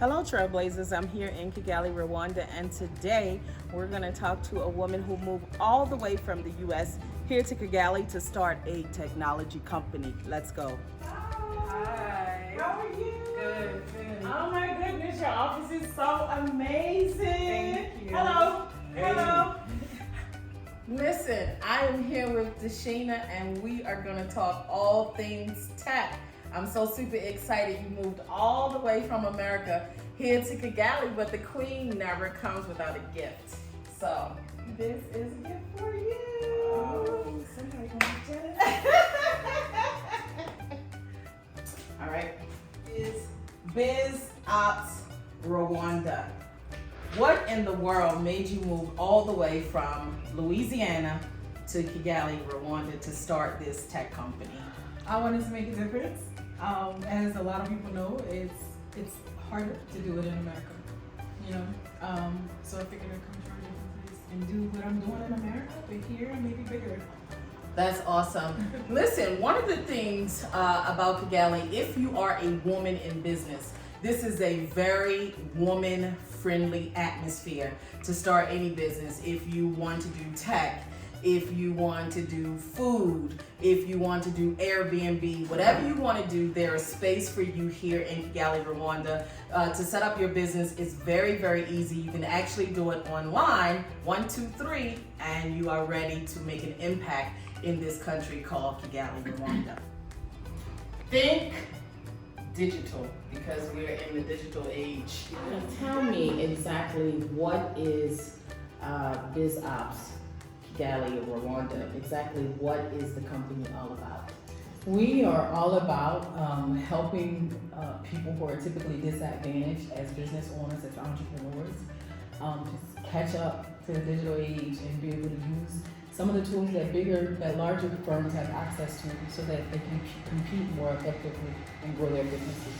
Hello Trailblazers, I'm here in Kigali, Rwanda, and today we're going to talk to a woman who moved all the way from the US here to Kigali to start a technology company. Let's go. Hi. How are you? Good. Oh my goodness, your office is so amazing. Thank you. Hello. Hey. Hello. Listen, I am here with Dashina and we are going to talk all things tech. I'm so super excited you moved all the way from America here to Kigali, but the queen never comes without a gift. So this is a gift for you. Oh, somebody gonna be jealous. All right, is Biz Ops Rwanda. What in the world made you move all the way from Louisiana to Kigali, Rwanda to start this tech company? I wanted to make a difference. As a lot of people know, it's harder to do it in America, you know. So I figured I'd come from a different place and do what I'm doing in America, but here and maybe bigger. That's awesome. Listen, one of the things about Kigali, if you are a woman in business, this is a very woman-friendly atmosphere to start any business. If you want to do tech, if you want to do food, if you want to do Airbnb, whatever you want to do, there is space for you here in Kigali, Rwanda. To set up your business, it's very, very easy. You can actually do it online, 1, 2, 3, and you are ready to make an impact in this country called Kigali, Rwanda. Think digital, because we're in the digital age. Tell me exactly what is Biz Ops Kigali or Rwanda? Exactly what is the company all about? We are all about helping people who are typically disadvantaged as business owners, as entrepreneurs, just catch up to the digital age and be able to use some of the tools that larger firms have access to so that they can compete more effectively and grow their businesses.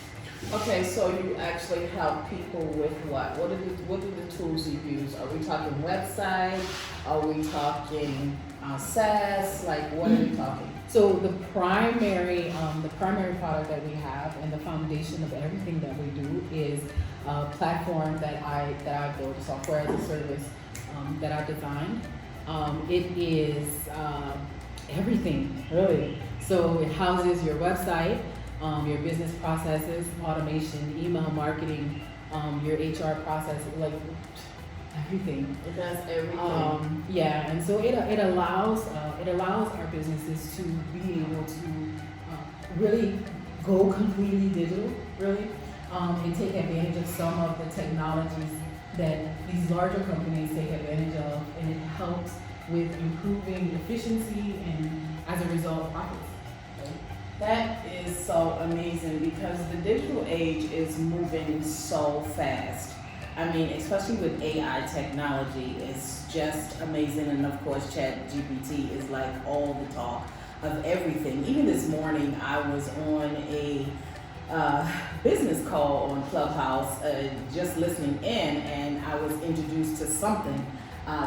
Okay, so you actually help people with what? What are the tools you use? Are we talking website? Are we talking SaaS? Like, what are we talking? So the primary product that we have and the foundation of everything that we do is a platform that I built, a software as a service that I designed. It is everything, really. So it houses your website, your business processes, automation, email marketing, your HR process, like everything. It does everything. Yeah, and so it allows our businesses to be able to really go completely digital, really, and take advantage of some of the technologies that these larger companies take advantage of, and it helps with improving efficiency and, as a result, profits. That is so amazing because the digital age is moving so fast. I mean, especially with AI technology, it's just amazing. And of course, ChatGPT is like all the talk of everything. Even this morning, I was on a business call on Clubhouse, just listening in, and I was introduced to something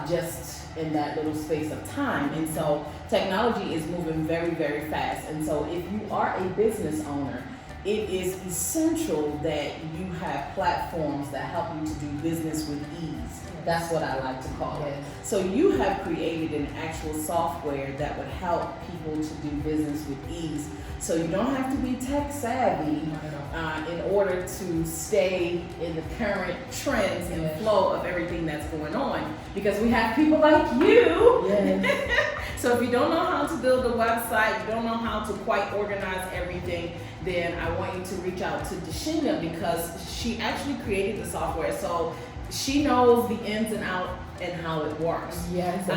just in that little space of time. And so technology is moving very, very fast. And so if you are a business owner, it is essential that you have platforms that help you to do business with ease. That's what I like to call it. So you have created an actual software that would help people to do business with ease. So you don't have to be tech savvy in order to stay in the current trends and flow of everything that's going on. Because we have people like you. Yes. So if you don't know how to build a website, you don't know how to quite organize everything, then I want you to reach out to Dashina because she actually created the software. So she knows the ins and outs and how it works. Yes,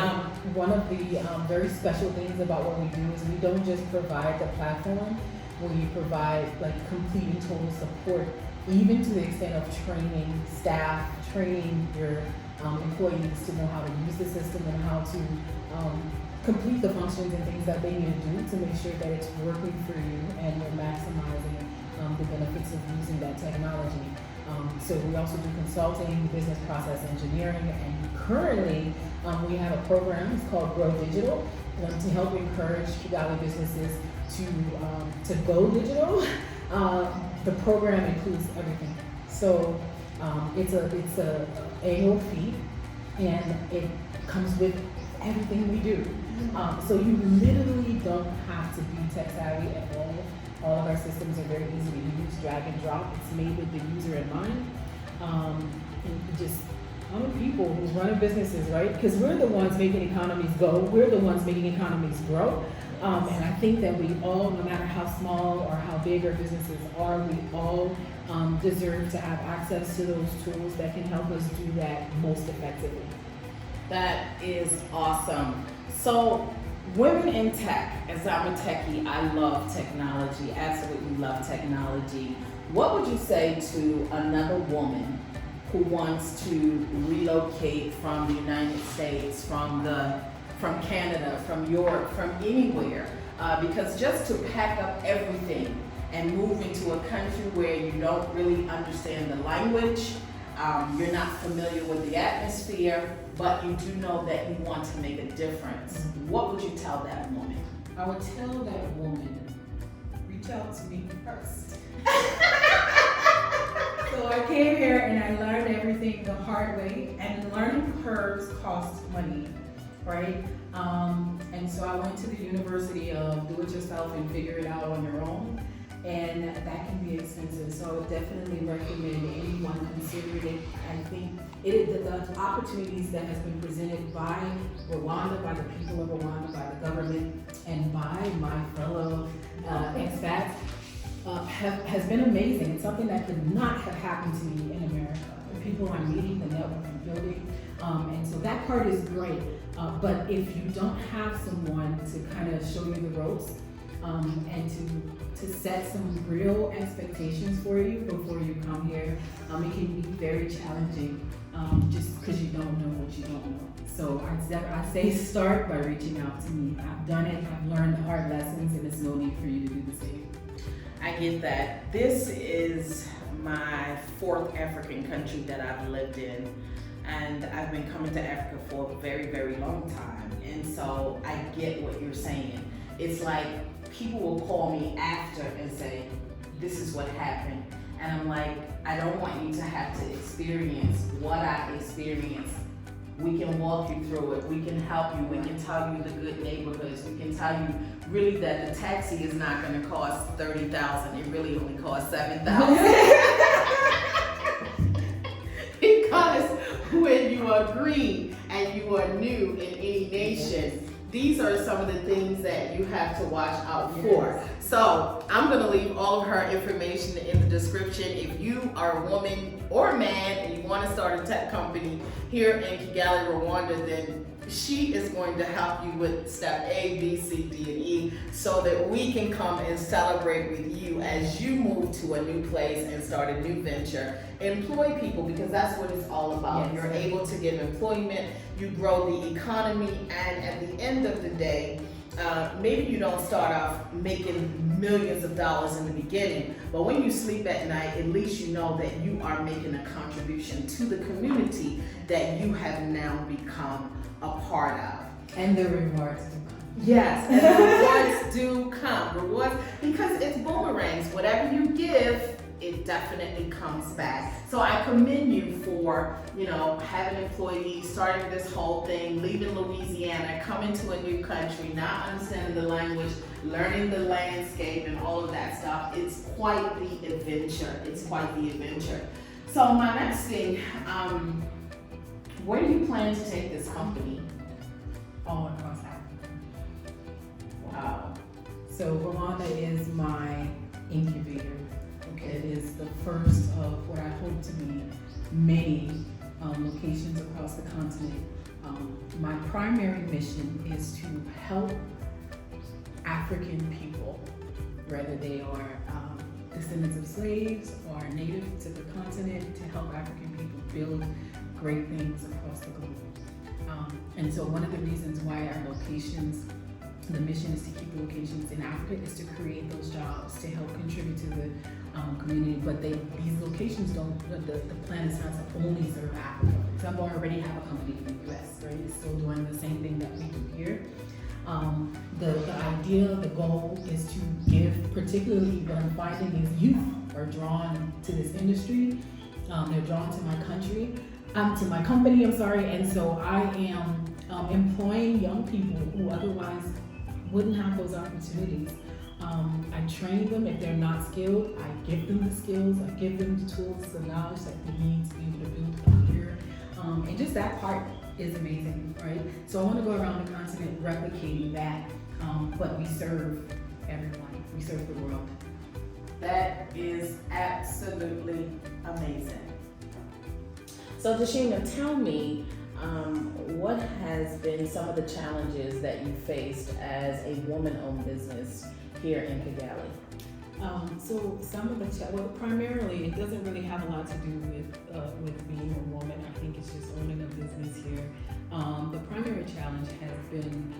one of the very special things about what we do is we don't just provide the platform, we provide like complete and total support, even to the extent of training staff, training your employees to know how to use the system and how to complete the functions and things that they need to do to make sure that it's working for you and you're maximizing the benefits of using that technology. So we also do consulting, business process engineering, and currently we have a program, it's called Grow Digital, to help encourage Kigali businesses to go digital. The program includes everything. So It's a annual fee, and it comes with everything we do. So you literally don't have to be tech savvy at all. All of our systems are very easy to use, drag and drop. It's made with the user in mind. And just common people who's running businesses, right? Because we're the ones making economies go. We're the ones making economies grow. And I think that we all, no matter how small or how big our businesses are, we all deserve to have access to those tools that can help us do that most effectively. That is awesome. So, women in tech, as I'm a techie, I love technology, absolutely love technology. What would you say to another woman who wants to relocate from the United States, from Canada, from Europe, from anywhere? Because just to pack up everything and move into a country where you don't really understand the language, you're not familiar with the atmosphere, but you do know that you want to make a difference. What would you tell that woman? I would tell that woman, reach out to me first. So I came here and I learned everything the hard way, and learning curves cost money, right? And so I went to the University of Do It Yourself and Figure It Out on Your Own, and that can be expensive. So I would definitely recommend anyone consider it. I think the opportunities that has been presented by Rwanda, by the people of Rwanda, by the government, and by my fellow expats has been amazing. It's something that could not have happened to me in America. The people I'm meeting, the network I'm building, and so that part is great. But if you don't have someone to kind of show you the ropes, and to set some real expectations for you before you come here, it can be very challenging, just because you don't know what you don't know. So I say start by reaching out to me. I've done it, I've learned the hard lessons, and there's no need for you to do the same. I get that. This is my fourth African country that I've lived in, and I've been coming to Africa for a very, very long time. And so I get what you're saying. It's like people will call me after and say, this is what happened. And I'm like, I don't want you to have to experience what I experienced. We can walk you through it. We can help you. We can tell you the good neighborhoods. We can tell you really that the taxi is not going to cost $30,000. It really only costs $7,000. Because when you are green and you are new in any nation, these are some of the things that you have to watch out for. So I'm going to leave all of her information in the description. If you are a woman or a man and you want to start a tech company here in Kigali, Rwanda, then she is going to help you with step A, B, C, D, and E, so that we can come and celebrate with you as you move to a new place and start a new venture. Employ people, because that's what it's all about. Yes. You're able to give employment, you grow the economy, and at the end of the day, maybe you don't start off making millions of dollars in the beginning, but when you sleep at night, at least you know that you are making a contribution to the community that you have now become a part of. And the rewards do come. Yes, and the rewards do come. Rewards, because it's boomerangs. Whatever you give, it definitely comes back. So I commend you for, having employees, starting this whole thing, leaving Louisiana, coming to a new country, not understanding the language, learning the landscape and all of that stuff. It's quite the adventure. It's quite the adventure. So my next thing, where do you plan to take this company? All across Africa. Wow. So Rwanda is my incubator. It is the first of what I hope to be many locations across the continent. My primary mission is to help African people, whether they are descendants of slaves or native to the continent, to help African people build great things across the globe. And so one of the reasons why our locations, the mission is to keep the locations in Africa, is to create those jobs, to help contribute to the community. But these locations don't, the plan is not to only serve Africa. Some already have a company in the US, right? It's still doing the same thing that we do here. The idea, the goal is to give, particularly what I'm finding is youth are drawn to this industry, They're drawn to my country, to my company, I'm sorry. And so I am employing young people who otherwise wouldn't have those opportunities. I train them. If they're not skilled, I give them the skills, I give them the tools, the knowledge that they need to be able to build a career. And just that part is amazing, right? So I want to go around the continent replicating that, but we serve everyone. We serve the world. That is absolutely amazing. So Dashina, tell me, what has been some of the challenges that you faced as a woman-owned business here in Kigali? So some of the primarily, it doesn't really have a lot to do with being a woman. I think it's just owning a business here. The primary challenge has been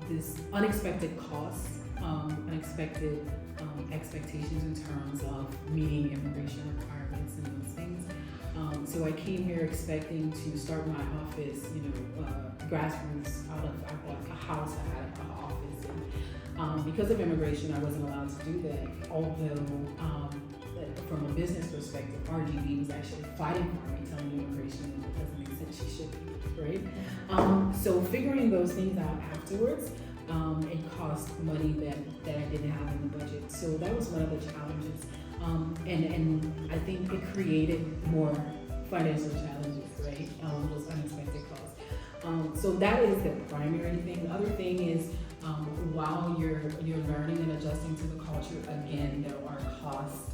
this unexpected costs, unexpected expectations in terms of meeting immigration requirements and those things. So I came here expecting to start my office, grassroots out of a house. I had an office, and because of immigration, I wasn't allowed to do that. Although, from a business perspective, RGB was actually fighting for me, telling me immigration doesn't make sense. She should be, right? So figuring those things out afterwards, it cost money that I didn't have in the budget. So that was one of the challenges. And I think it created more financial challenges, right? Those unexpected costs. So that is the primary thing. The other thing is, while you're learning and adjusting to the culture, again, there are costs,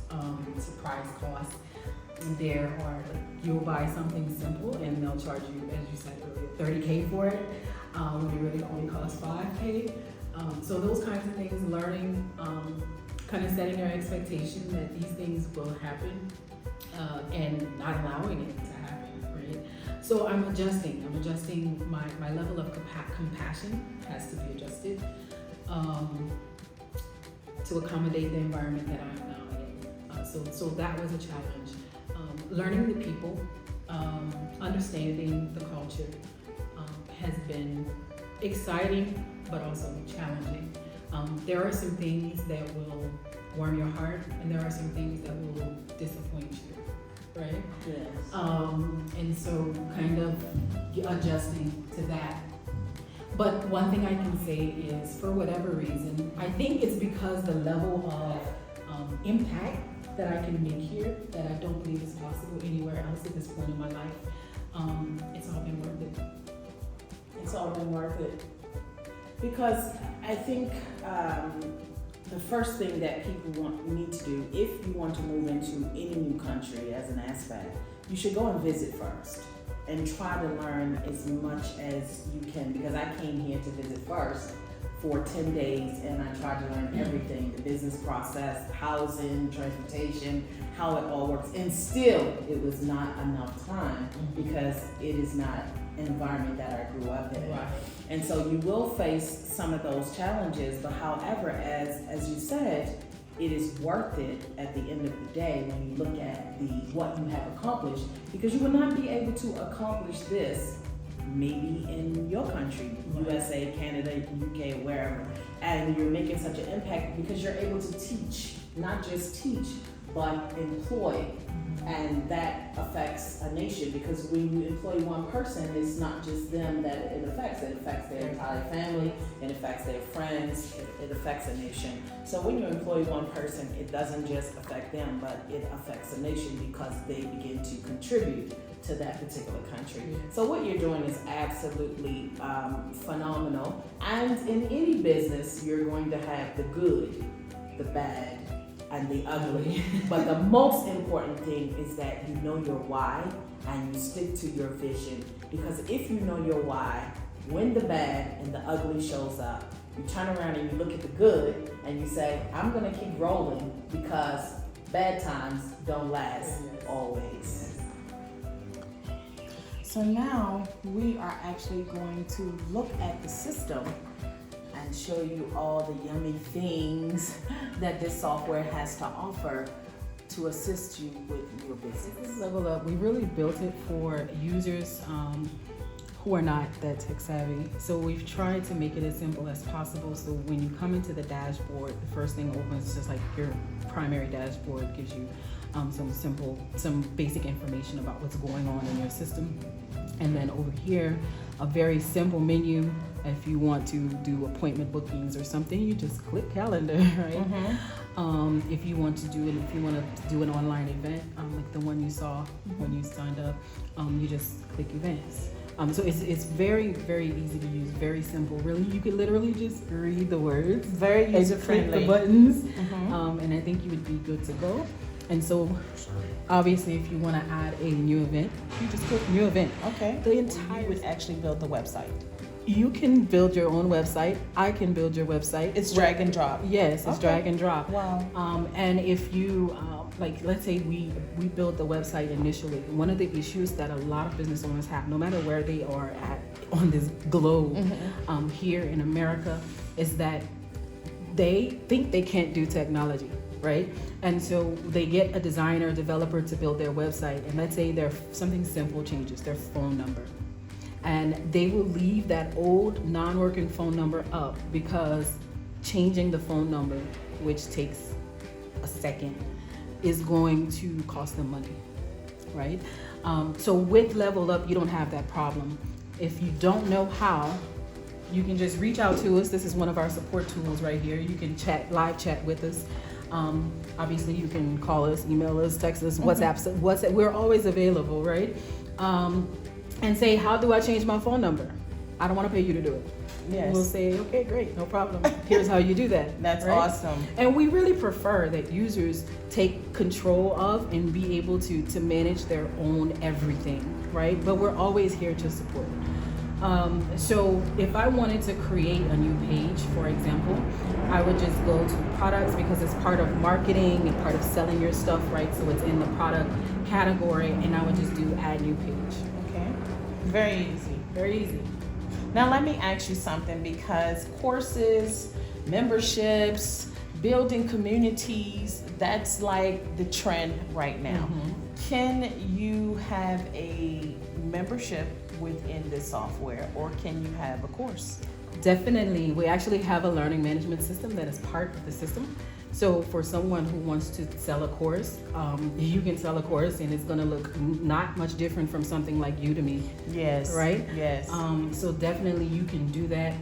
surprise costs. There are, you'll buy something simple and they'll charge you, as you said earlier, $30K for it, when it really only costs $5K. So those kinds of things, learning, kind of setting your expectation that these things will happen, and not allowing it to happen, right? So I'm adjusting my level of compassion has to be adjusted to accommodate the environment that I'm now in. So that was a challenge. Learning the people, understanding the culture has been exciting, but also challenging. There are some things that will warm your heart, and there are some things that will disappoint you, right? Yes. And so kind of adjusting to that. But one thing I can say is, for whatever reason, I think it's because the level of impact that I can make here that I don't believe is possible anywhere else at this point in my life. It's all been worth it. It's all been worth it. Because I think the first thing that people need to do, if you want to move into any new country as an aspect, you should go and visit first and try to learn as much as you can. Because I came here to visit first for 10 days and I tried to learn everything, the business process, housing, transportation, how it all works. And still, it was not enough time because it is not an environment that I grew up in. Right. And so you will face some of those challenges, but however, as you said, it is worth it at the end of the day when you look at what you have accomplished, because you will not be able to accomplish this maybe in your country, USA, Canada, UK, wherever, and you're making such an impact because you're able to teach, not just teach, but employ. And that affects a nation, because when you employ one person, it's not just them that it affects their entire family, it affects their friends, it affects a nation. So when you employ one person, it doesn't just affect them, but it affects a nation because they begin to contribute to that particular country. So what you're doing is absolutely phenomenal. And in any business, you're going to have the good, the bad, and the ugly. But the most important thing is that you know your why and you stick to your vision. Because if you know your why, when the bad and the ugly shows up, you turn around and you look at the good and you say, I'm gonna keep rolling because bad times don't last always. So now we are actually going to look at the system and show you all the yummy things that this software has to offer to assist you with your business. Level Up, we really built it for users who are not that tech savvy. So we've tried to make it as simple as possible. So when you come into the dashboard, the first thing opens just like your primary dashboard, gives you some basic information about what's going on in your system. And then over here, a very simple menu. If you want to do appointment bookings or something, you just click calendar, right? If you want to do an online event, like the one you saw when you signed up, you just click events. So it's very, very easy to use, very simple. Really, you could literally just read the words, Very user click friendly. the buttons, and I think you would be good to go. And so, obviously, if you want to add a new event, you just click new event. Okay. The You entire would actually build the website. You can build your own website. I can build your website. It's drag and drop. Yes, it's Okay. drag and drop. Wow. And if you, like, let's say we build the website initially, one of the issues that a lot of business owners have, no matter where they are at on this globe, here in America, is that they think they can't do technology, right? And so they get a designer, developer to build their website, and let's say something simple changes, their phone number. And they will leave that old non-working phone number up because changing the phone number, which takes a second, is going to cost them money, right? So with Level Up, you don't have that problem. If you don't know how, you can just reach out to us. This is one of our support tools right here. You can live chat with us. Obviously, you can call us, email us, text us, WhatsApp. We're always available, right? And say, how do I change my phone number? I don't want to pay you to do it. Yes. We'll say, okay, great, no problem. Here's how you do that. That's right? awesome. And we really prefer that users take control of and be able to manage their own everything, right? But we're always here to support. So if I wanted to create a new page, for example, I would just go to products because it's part of marketing and part of selling your stuff, right? So it's in the product category, and I would just do add new page. Okay. Very easy. Very easy. Now let me ask you something, because courses, memberships, building communities, that's like the trend right now. Can you have a membership within this software, or can you have a course? Definitely. We actually have a learning management system that is part of the system. So for someone who wants to sell a course, you can sell a course and it's going to look not much different from something like Udemy. Yes. Right? Yes. So definitely you can do that.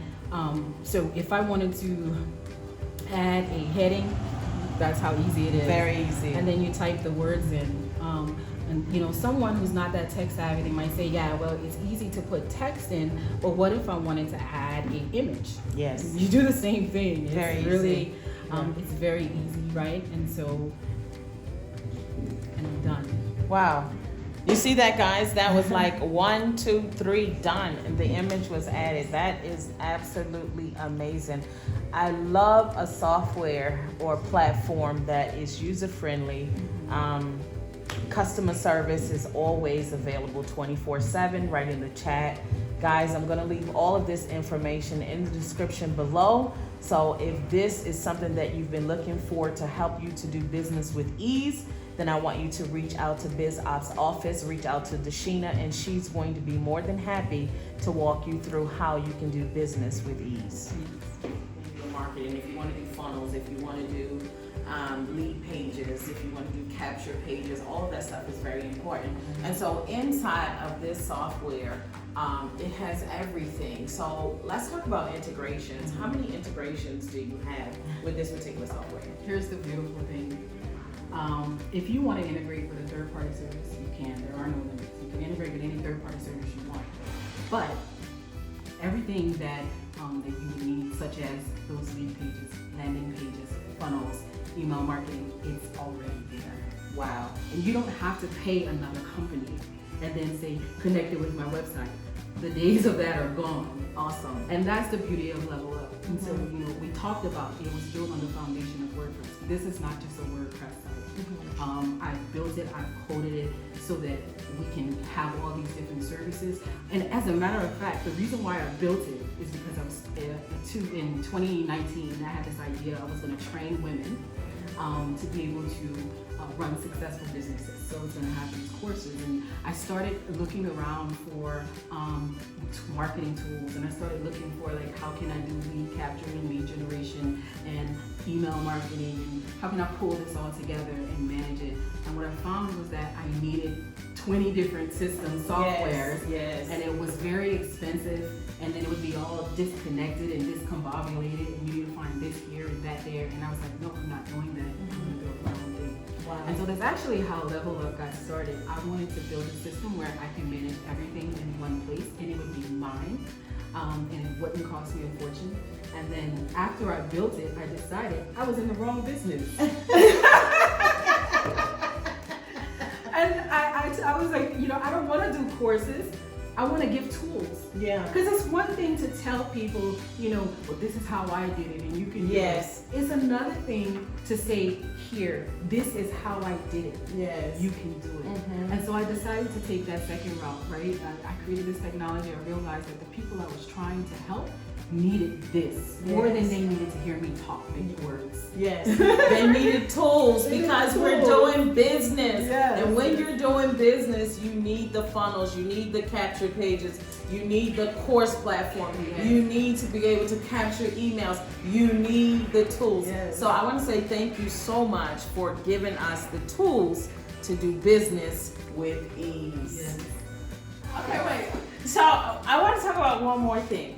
So if I wanted to add a heading, that's how easy it is. Very easy. And then you type the words in. And you know, someone who's not that tech savvy, they might say, yeah, well, it's easy to put text in, but what if I wanted to add an image? Yes. You do the same thing. It's Very really, easy. it's very easy, right? And so, and I'm done. Wow. You see that, guys? That was like 1, 2, 3, done. And the image was added. That is absolutely amazing. I love a software or platform that is user-friendly. Customer service is always available 24/7, right in the chat. Guys, I'm going to leave all of this information in the description below. So if this is something that you've been looking for to help you to do business with ease, then I want you to reach out to BizOps office, reach out to Dashina, and she's going to be more than happy to walk you through how you can do business with ease. Marketing, if you want to do funnels, if you want to do lead pages, if you want to do capture pages, all of that stuff is very important. And so inside of this software, it has everything. So let's talk about integrations. How many integrations do you have with this particular software? Here's the beautiful thing. If you want to integrate with a third-party service, you can. There are no limits. You can integrate with any third-party service you want. But everything that you would need, such as those lead pages, landing pages, funnels, email marketing, it's already there. Wow. And you don't have to pay another company and then say, connect it with my website. The days of that are gone. Awesome. And that's the beauty of Level Up. And so, you know, we talked about it was built on the foundation of WordPress. This is not just a WordPress site. I've built it, I've coded it so that we can have all these different services. And as a matter of fact, the reason why I built it is because I was in 2019, I had this idea I was going to train women to be able to run successful businesses. So it's going to have these courses, and I started looking around for marketing tools, and I started looking for like how can I do lead capture and lead generation and email marketing, and how can I pull this all together and manage it. And what I found was that I needed 20 different system softwares, and it was very expensive, and then it would be all disconnected and discombobulated, and you need to find this here and that there, and I was like, nope, I'm not doing that. I'm going to build my own thing. Wow. And so that's actually how Level Up got started. I wanted to build a system where I can manage everything in one place, and it would be mine, and it wouldn't cost me a fortune. And then after I built it, I decided I was in the wrong business. And I was like, you know, I don't want to do courses. I want to give tools. Yeah. Because it's one thing to tell people, you know, well, this is how I did it, and you can do it. It's another thing to say, here, this is how I did it. Yes. You can do it. And so I decided to take that second route, right? I created this technology. I realized that the people I was trying to help needed this more than they needed to hear me talk big words. Yes, they needed tools because we're doing business. And when you're doing business, you need the funnels, you need the capture pages, you need the course platform, you need to be able to capture emails, you need the tools. So I want to say thank you so much for giving us the tools to do business with ease. Okay, wait. So I want to talk about one more thing.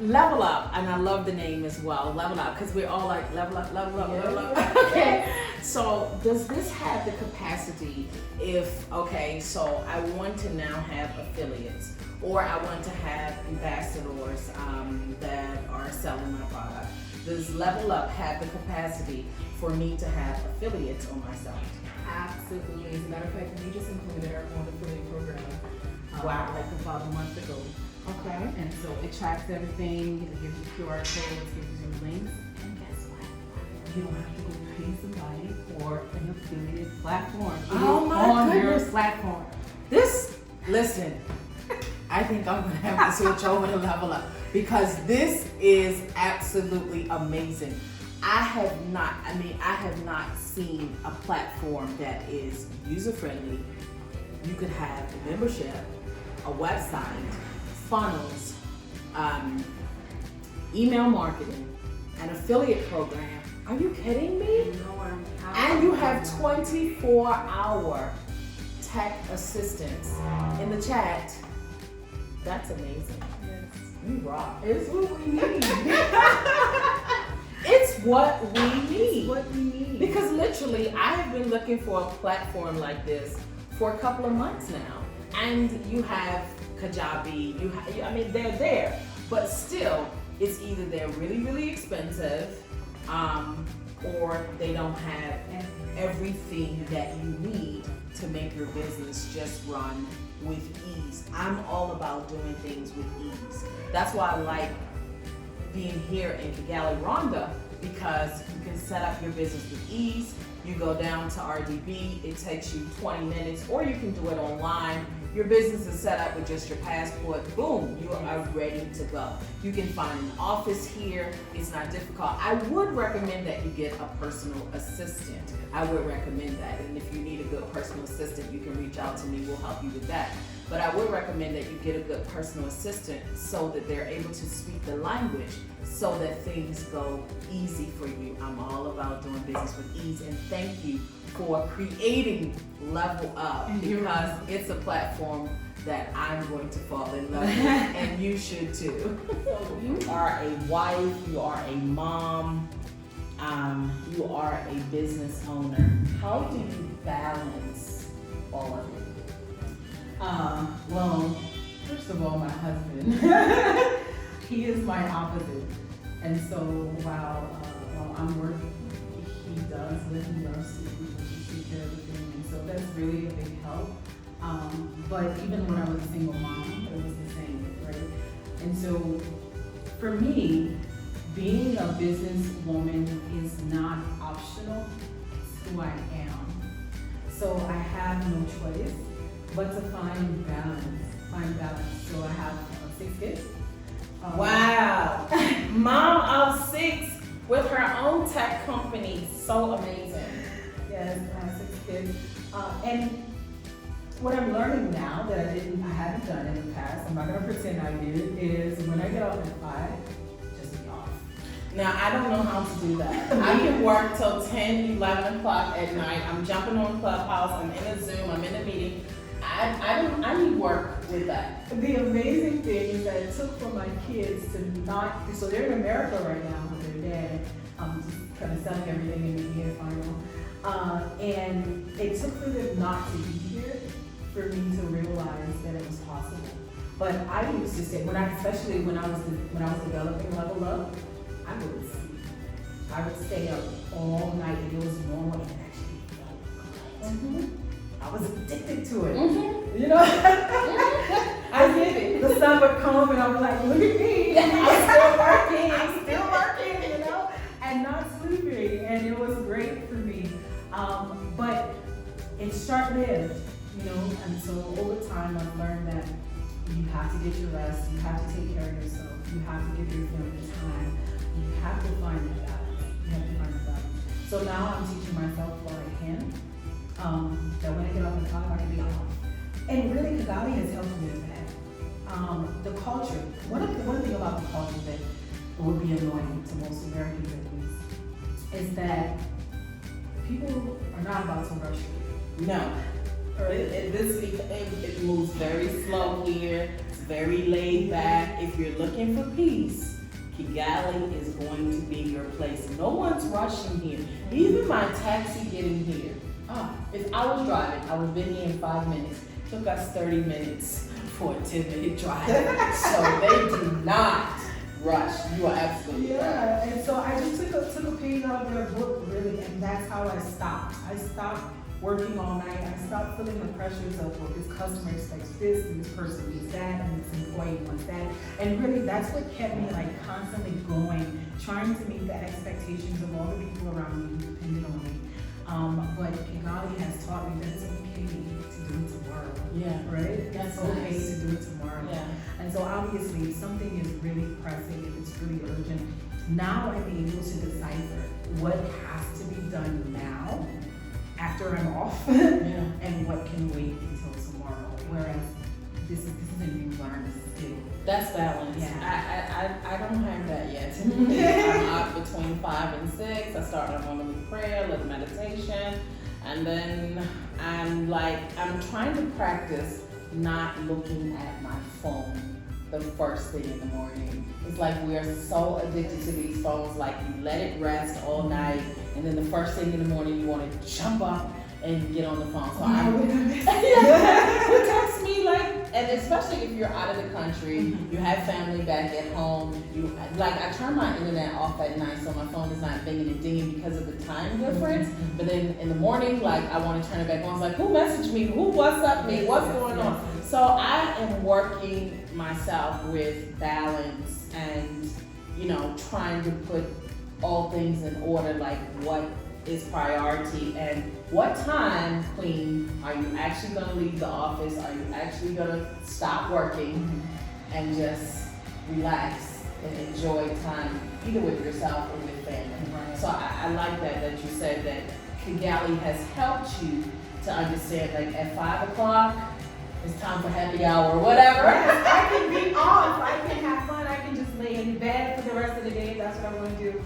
Level Up, and I love the name as well, Level Up, because we're all like, level up, level up, level up. Okay, so does this have the capacity so I want to now have affiliates, or I want to have ambassadors that are selling my product. Does Level Up have the capacity for me to have affiliates on my site? Absolutely. As a matter of fact, we just included our own affiliate program like about a month ago. Okay. And so it tracks everything, it gives you QR codes, gives you links, and guess what? You don't have to go pay somebody for an affiliate platform. It is on your platform. Listen, I think I'm gonna have to switch over to Level Up because this is absolutely amazing. I have not seen a platform that is user-friendly. You could have a membership, a website, funnels, email marketing, an affiliate program. Are you kidding me? And you have 24-hour tech assistance in the chat. That's amazing. You rock. It's what we need. It's what we need. It's what we need. Because literally, I have been looking for a platform like this for a couple of months now. And you have Kajabi, they're there, but still, it's either they're really, really expensive, or they don't have everything that you need to make your business just run with ease. I'm all about doing things with ease. That's why I like being here in KIGALI, RWANDA, because you can set up your business with ease. You go down to RDB, it takes you 20 minutes, or you can do it online. Your business is set up with just your passport, boom, you are ready to go. You can find an office here, it's not difficult. I would recommend that you get a personal assistant. I would recommend that, and if you need a good personal assistant, you can reach out to me, we'll help you with that. But I would recommend that you get a good personal assistant so that they're able to speak the language so that things go easy for you. I'm all about doing business with ease, and thank you for creating Level Up because it's a platform that I'm going to fall in love with, and you should too. So you are a wife, you are a mom, you are a business owner. How do you balance all of it? Well, first of all, my husband, he is my opposite. And so while I'm working, he does live in Darcy, he takes care of everything. And so that's really a big help. But even when I was a single mom, it was the same, right? And so for me, being a businesswoman is not optional, it's who I am. So I have no choice but to find balance. So I have 6 kids. Wow, mom of 6. with her own tech company. So amazing. Yes, I have 6 kids. And what I'm learning now that I haven't done in the past, I'm not gonna pretend I did, is when I get off at 5, just be off. Now, I don't know how to do that. I can work till 10, 11 o'clock at night. I'm jumping on Clubhouse, I'm in a Zoom, I'm in a meeting. I need work with that. The amazing thing is that it took for my kids to not, so they're in America right now with their dad, just kind of selling everything in the year final. And it took for them not to be here for me to realize that it was possible. But I used to say, especially when I was developing Level Up, I wouldn't sleep. I would stay up all night, and it was normal, and it actually felt good. I was addicted to it. You know? I did it. The sun would come up and I'd be like, look at me. I'm still working, you know? And not sleeping. And it was great for me. But it's short-lived, you know? And so over time I've learned that you have to get your rest, you have to take care of yourself, you have to give your family time, you have to find the balance. You have to find the balance. So now I'm teaching myself what I can. That when I get off the clock, I can be off. And really, KIGALI has helped me with that. The culture, one thing about the culture that would be annoying to most Americans at least, is that people are not about to rush you. No. It moves very slow here. It's very laid back. If you're looking for peace, KIGALI is going to be your place. No one's rushing here. Even my taxi getting here. If I was driving, I would have been here in 5 minutes. It took us 30 minutes for a 10-minute drive. So they do not rush. You are absolutely right. Yeah, and so I just took a page out of their book, really, and that's how I stopped. I stopped working all night. I stopped feeling the pressures of, well, this customer expects this, and this person needs that, and this employee wants that. And really, that's what kept me like constantly going, trying to meet the expectations of all the people around me who depended on me. But KIGALI has taught me that it's okay to do it tomorrow. Yeah. Right? That's it's okay nice. to do it tomorrow. Yeah. And so obviously, if something is really pressing, if it's really urgent, now I'm able to decipher what has to be done now, after I'm off, and what can wait until tomorrow. Whereas this is a new learned skill. That's balance. Yeah. I don't have that yet. I'm up between 5 and 6. I start my morning with prayer, little meditation, and then I'm trying to practice not looking at my phone the first thing in the morning. It's like we are so addicted to these phones, like you let it rest all night, and then the first thing in the morning you want to jump up and get on the phone. So you text me and especially if you're out of the country, you have family back at home. I turn my internet off at night so my phone is not binging and dinging because of the time difference. But then in the morning, I want to turn it back on. It's like, who messaged me? Who WhatsApped me? What's going on? So I am working myself with balance and trying to put all things in order, like what is priority and what time, Queen, are you actually going to leave the office? Are you actually going to stop working and just relax and enjoy time either with yourself or with family? Right. So I like that you said that KIGALI has helped you to understand at 5 o'clock it's time for happy hour or whatever. I can be off, I can have fun, I can just lay in bed for the rest of the day if that's what I want to do.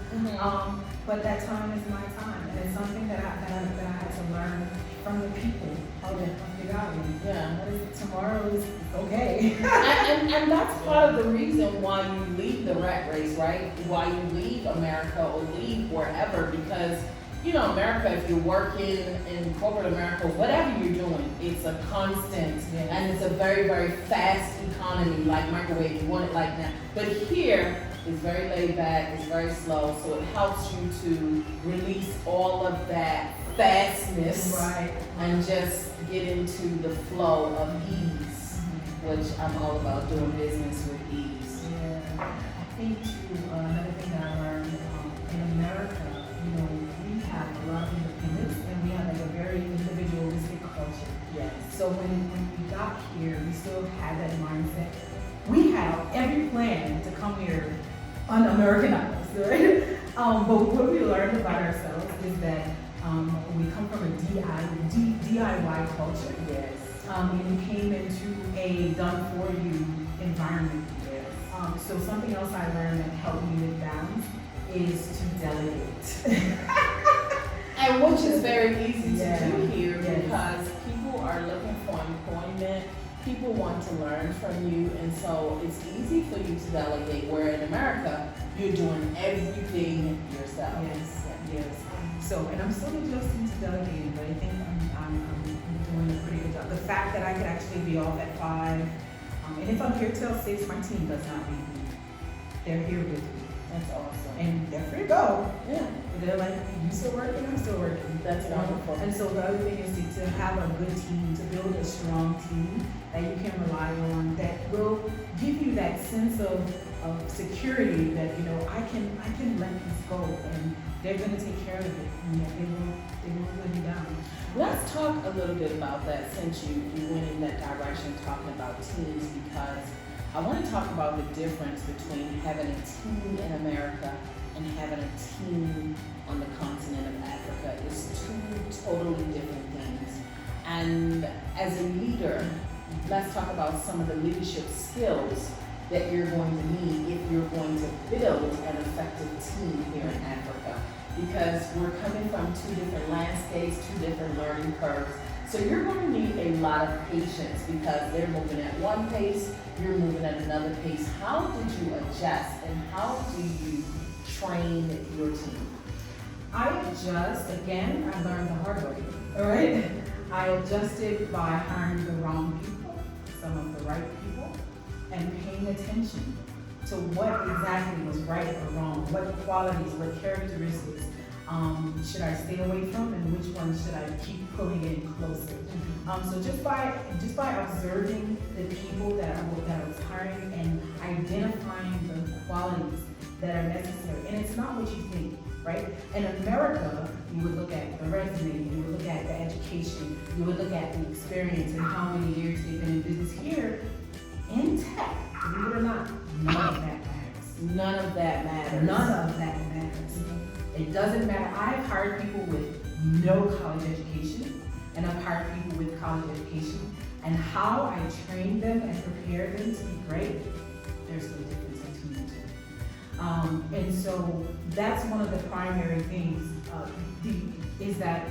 But that time is my time, and it's something that I had to learn from the people of KIGALI. Yeah. What is it? Tomorrow is okay. and that's part of the reason why you leave the rat race, right? Why you leave America or leave wherever, because America, if you're working in corporate America, whatever you're doing, it's a constant, and it's a very, very fast economy, like microwave, you want it like that. But here, it's very laid back, it's very slow, so it helps you to release all of that fastness, and just get into the flow of ease, which I'm all about, doing business with ease. Yeah, I think too, another thing that I learned in America, we have a lot of independence, and we have a very individualistic culture. Yes. So when we got here, we still had that mindset. We had every plan to come here un-Americanized, right? But what we learned about ourselves is that we come from a DIY culture. Yes. And we came into a done-for-you environment. Yes. So something else I learned that helped me with balance is to delegate. And which is very easy Yeah. to do here Yes. because people are looking for employment. People want to learn from you, and so it's easy for you to delegate. Where in America, you're doing everything yourself. Yes. So, and I'm still adjusting to delegating, but I think I'm doing a pretty good job. The fact that I could actually be off at 5, and if I'm here till 6, my team does not leave me. They're here with me. That's awesome. And they're free to go. Yeah, They're like, you still working? I'm still working. that's wonderful. And so the other thing is to have a good team, to build a strong team that you can rely on, that will give you that sense of security that, you know, I can let this go and they're gonna take care of it and that they won't let me down. Let's talk a little bit about that since you went in that direction talking about teams, because I want to talk about the difference between having a team in America and having a team on the continent of Africa. It's two totally different things. And as a leader, let's talk about some of the leadership skills that you're going to need if you're going to build an effective team here in Africa. Because we're coming from two different landscapes, two different learning curves. So you're going to need a lot of patience because they're moving at one pace, you're moving at another pace. How did you adjust and how do you train your team? I adjust, again, I learned the hard way, all right? I adjusted by hiring the wrong people, some of the right people, and paying attention to what exactly was right or wrong, what qualities, what characteristics should I stay away from, and which ones should I keep pulling in closer. So just by observing the people that I was hiring and identifying the qualities that are necessary, and it's not what you think, right? In America, you would look at the resume, you would look at the education, you would look at the experience and how many years they've been in business here. In tech, believe it or not, none of that matters. None of that matters. None of that matters. It doesn't matter. I've hired people with no college education, and I've hired people with college education, and how I train them and prepare them to be great, there's no difference between the two. And so that's one of the primary things, is that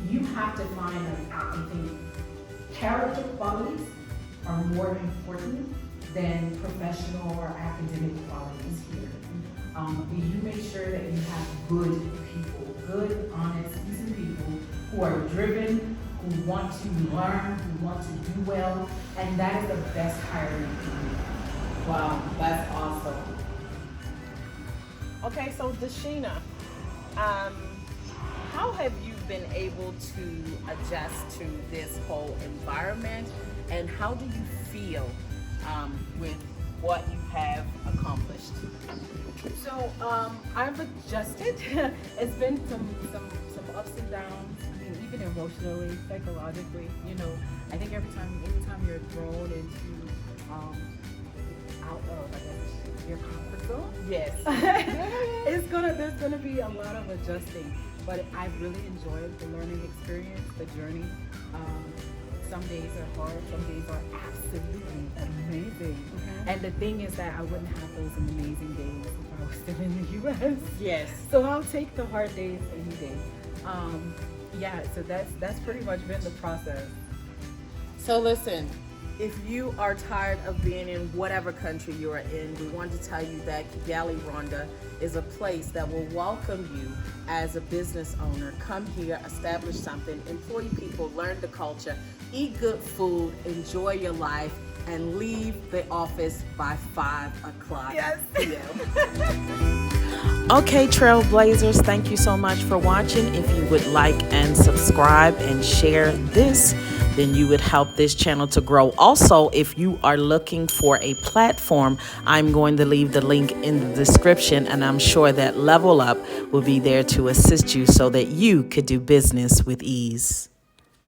you have to find, I think, character qualities are more important than professional or academic qualities here. You make sure that you have good people, good, honest, decent people who are driven, who want to learn, who want to do well, and that is the best hiring you can do. Wow, that's awesome. Okay, so Dashina, how have you been able to adjust to this whole environment, and how do you feel with what you have accomplished? So I've adjusted. It's been some ups and downs. I mean, even emotionally, psychologically. You know, I think anytime you're thrown into out of, I guess, your comfort zone. Yes. There's gonna be a lot of adjusting. But I've really enjoyed the learning experience, the journey. Some days are hard, some days are absolutely amazing. Mm-hmm. And the thing is that I wouldn't have those amazing days if I was still in the US. Yes. So I'll take the hard days any day. So that's pretty much been the process. So listen, if you are tired of being in whatever country you are in, we want to tell you that KIGALI, RWANDA is a place that will welcome you as a business owner. Come here, establish something, employ people, learn the culture, eat good food, enjoy your life, and leave the office by 5 o'clock. Yes. Okay, Trailblazers, thank you so much for watching. If you would like and subscribe and share this, then you would help this channel to grow. Also, if you are looking for a platform, I'm going to leave the link in the description, and I'm sure that Level Up will be there to assist you so that you could do business with ease.